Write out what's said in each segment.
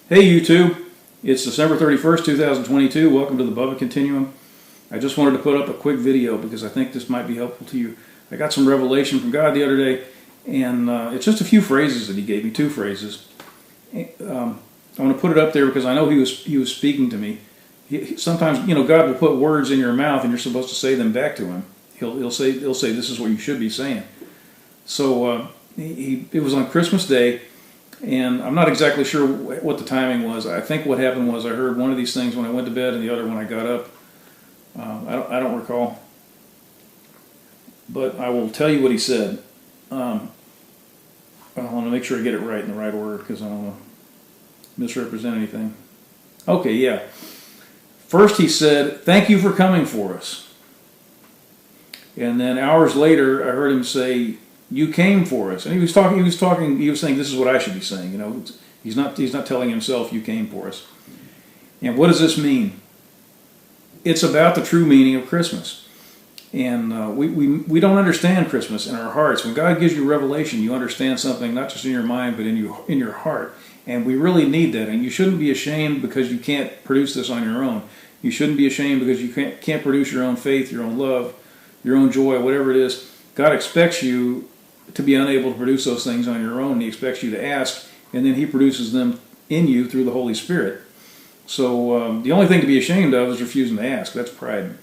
Hey YouTube, it's December 31st, 2022. Welcome to the Bubba Continuum. I just wanted to put up a quick video because I think this might be helpful to you. I got some revelation from God the other day, and it's just a few phrases that He gave me, two phrases. I want to put it up there because I know He was speaking to me. Sometimes, God will put words in your mouth and you're supposed to say them back to Him. He'll say, this is what you should be saying. So it was on Christmas Day. And I'm not exactly sure what the timing was. I think what happened was I heard one of these things when I went to bed and the other when I got up. I don't recall. But I will tell you what he said. I want to make sure I get it right in the right order because I don't want to misrepresent anything. Okay, yeah. First he said, "Thank you for coming for us." And then hours later I heard him say, "You came for us." And he was saying this is what I should be saying. He's not telling himself you came for us. And what does this mean? It's about the true meaning of Christmas. And we don't understand Christmas in our hearts. When God gives you revelation, you understand something not just in your mind but in your heart. And we really need that. And you shouldn't be ashamed because you can't produce this on your own. You shouldn't be ashamed because you can't produce your own faith, your own love, your own joy, whatever it is. God expects you to be unable to produce those things on your own. He expects you to ask, and then He produces them in you through the Holy Spirit. So the only thing to be ashamed of is refusing to ask. That's pride.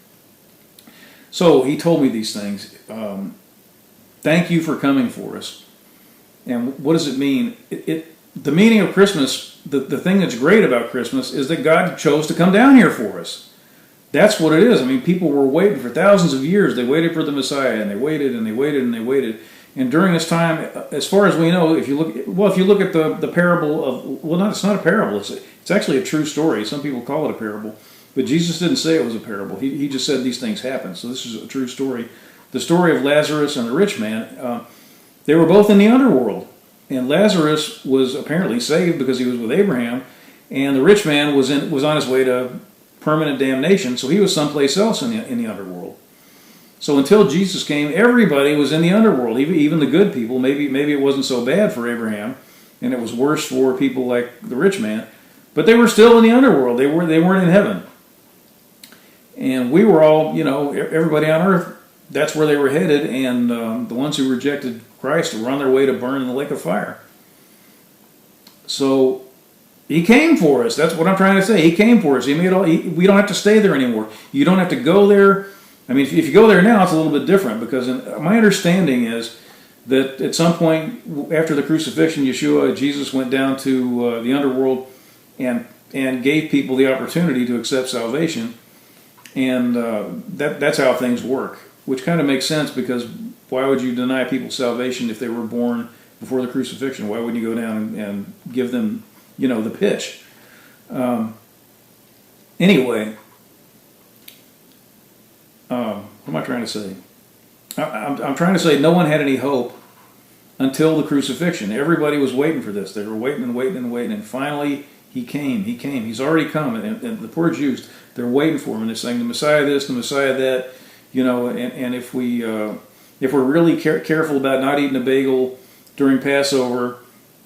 So He told me these things. Thank you for coming for us. And what does it mean? The meaning of Christmas, the thing that's great about Christmas is that God chose to come down here for us. That's what it is. I mean, people were waiting for thousands of years. They waited for the Messiah, and they waited, and they waited, and they waited. And during this time, as far as we know, if you look at the parable of, it's not a parable. It's actually a true story. Some people call it a parable, but Jesus didn't say it was a parable. He just said these things happen. So this is a true story. The story of Lazarus and the rich man. They were both in the underworld, and Lazarus was apparently saved because he was with Abraham, and the rich man was on his way to permanent damnation. So he was someplace else in the underworld. So until Jesus came, everybody was in the underworld, even the good people. Maybe it wasn't so bad for Abraham, and it was worse for people like the rich man, but they were still in the underworld. They weren't in heaven. And we were all, everybody on earth, that's where they were headed, and the ones who rejected Christ were on their way to burn in the lake of fire. So He came for us. That's what I'm trying to say. He came for us. We don't have to stay there anymore. You don't have to go there. I mean, if you go there now, it's a little bit different because my understanding is that at some point after the crucifixion, Jesus went down to the underworld and gave people the opportunity to accept salvation, and that's how things work, which kind of makes sense because why would you deny people salvation if they were born before the crucifixion? Why wouldn't you go down and give them, the pitch? Anyway. What am I trying to say? I'm trying to say no one had any hope until the crucifixion. Everybody was waiting for this. They were waiting and waiting and waiting, and finally He came. He came. He's already come. And the poor Jews, they're waiting for Him, and they're saying, the Messiah this, the Messiah that, and if we're really careful about not eating a bagel during Passover,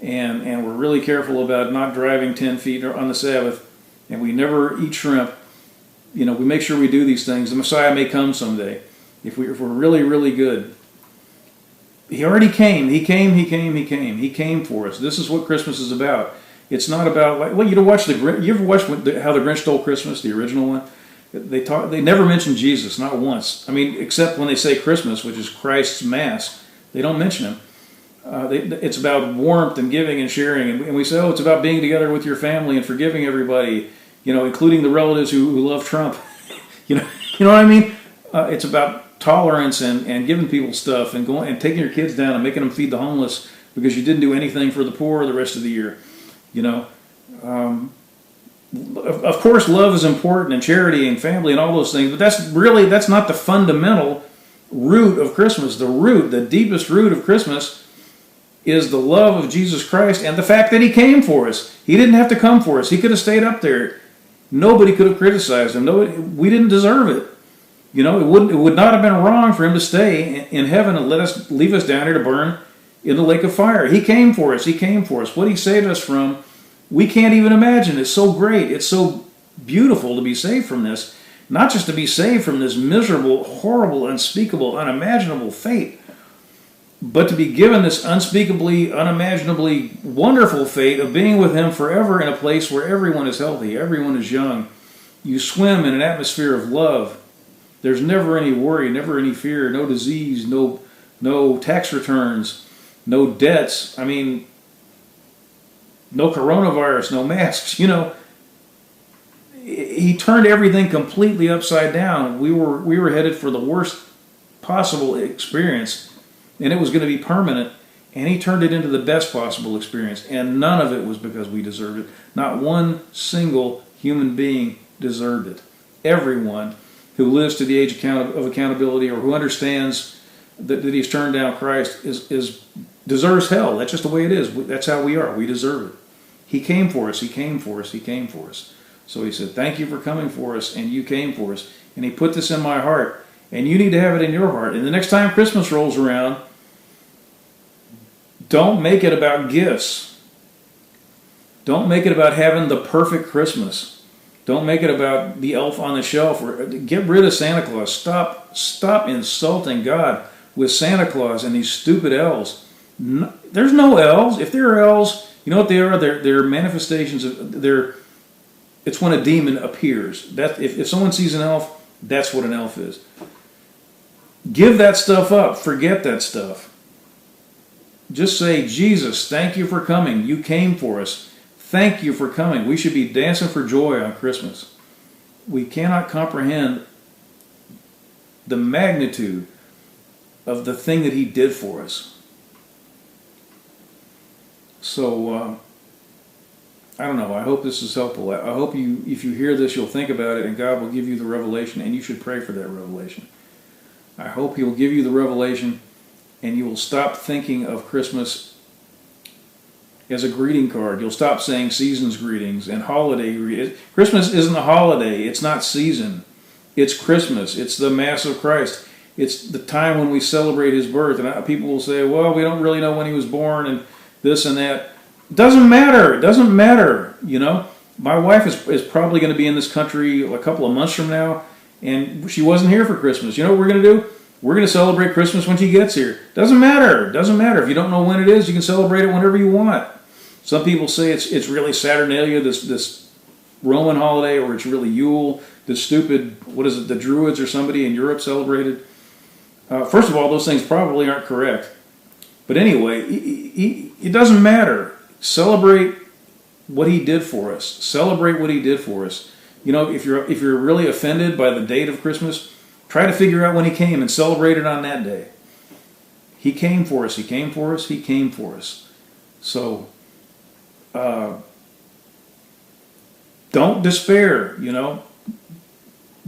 and we're really careful about not driving 10 feet on the Sabbath, and we never eat shrimp, we make sure we do these things, the Messiah may come someday. If we're really, really good. He already came. He came. He came for us. This is what Christmas is about. It's not about, you ever watched how The Grinch Stole Christmas, the original one? They never mention Jesus, not once. I mean, except when they say Christmas, which is Christ's Mass, they don't mention Him. It's about warmth and giving and sharing, and we say, it's about being together with your family and forgiving everybody, including the relatives who love Trump. You know what I mean? It's about tolerance and giving people stuff and going and taking your kids down and making them feed the homeless because you didn't do anything for the poor the rest of the year. Of course, love is important and charity and family and all those things, but that's not the fundamental root of Christmas. The deepest root of Christmas is the love of Jesus Christ and the fact that He came for us. He didn't have to come for us. He could have stayed up there. Nobody could have criticized Him. We didn't deserve it. It would not have been wrong for Him to stay in heaven and leave us down here to burn in the lake of fire. He came for us. He came for us. What He saved us from We can't even imagine. It's so great. It's so beautiful to be saved from this. Not just to be saved from this miserable, horrible, unspeakable, unimaginable fate, but to be given this unspeakably, unimaginably wonderful fate of being with Him forever in a place where everyone is healthy, everyone is young. You swim in an atmosphere of love. There's never any worry, never any fear, no disease, no tax returns, no debts. I mean, no coronavirus, no masks. He turned everything completely upside down. We were headed for the worst possible experience, and it was going to be permanent. And He turned it into the best possible experience, and none of it was because we deserved it. Not one single human being deserved it. Everyone who lives to the age of accountability, or who understands that He's turned down Christ, deserves hell. That's just the way it is. That's how we are. We deserve it. He came for us. He came for us. He came for us. So He said, thank you for coming for us, and you came for us. And He put this in my heart, and you need to have it in your heart. And the next time Christmas rolls around, don't make it about gifts. Don't make it about having the perfect Christmas. Don't make it about the elf on the shelf. Get rid of Santa Claus. Stop insulting God with Santa Claus and these stupid elves. No, there's no elves. If there are elves, you know what they are? They're manifestations of it's when a demon appears. If someone sees an elf, that's what an elf is. Give that stuff up. Forget that stuff. Just say, Jesus, thank you for coming. You came for us. Thank you for coming. We should be dancing for joy on Christmas. We cannot comprehend the magnitude of the thing that He did for us. So, I don't know. I hope this is helpful. I hope if you hear this, you'll think about it, and God will give you the revelation, and you should pray for that revelation. I hope He will give you the revelation, and you will stop thinking of Christmas as a greeting card. You'll stop saying season's greetings and holiday greetings. Christmas isn't a holiday. It's not season. It's Christmas. It's the Mass of Christ. It's the time when we celebrate His birth. And people will say, well, we don't really know when He was born and this and that. Doesn't matter. It doesn't matter. My wife is probably going to be in this country a couple of months from now, and she wasn't here for Christmas. You know what we're going to do? We're going to celebrate Christmas when she gets here. Doesn't matter. Doesn't matter. If you don't know when it is, you can celebrate it whenever you want. Some people say it's really Saturnalia, this Roman holiday, or it's really Yule, this stupid, the Druids or somebody in Europe celebrated. First of all, those things probably aren't correct. But anyway, it doesn't matter. Celebrate what He did for us. Celebrate what He did for us. If you're really offended by the date of Christmas, try to figure out when He came and celebrate it on that day. He came for us. He came for us. He came for us. So, don't despair.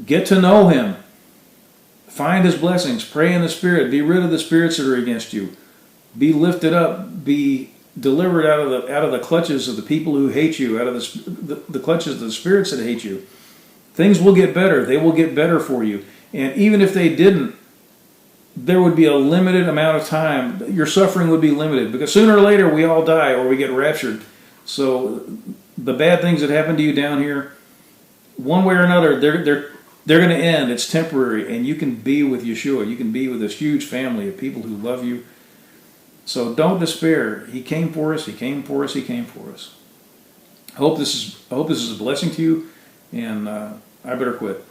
Get to know Him. Find His blessings. Pray in the Spirit. Be rid of the spirits that are against you. Be lifted up. Be delivered out of the clutches of the people who hate you, out of the clutches of the spirits that hate you. Things will get better. They will get better for you. And even if they didn't, there would be a limited amount of time. Your suffering would be limited, because sooner or later we all die or we get raptured. So the bad things that happen to you down here, one way or another, they're going to end. It's temporary, and you can be with Yeshua. You can be with this huge family of people who love you. So don't despair. He came for us. He came for us. He came for us. I hope this is a blessing to you, and I better quit.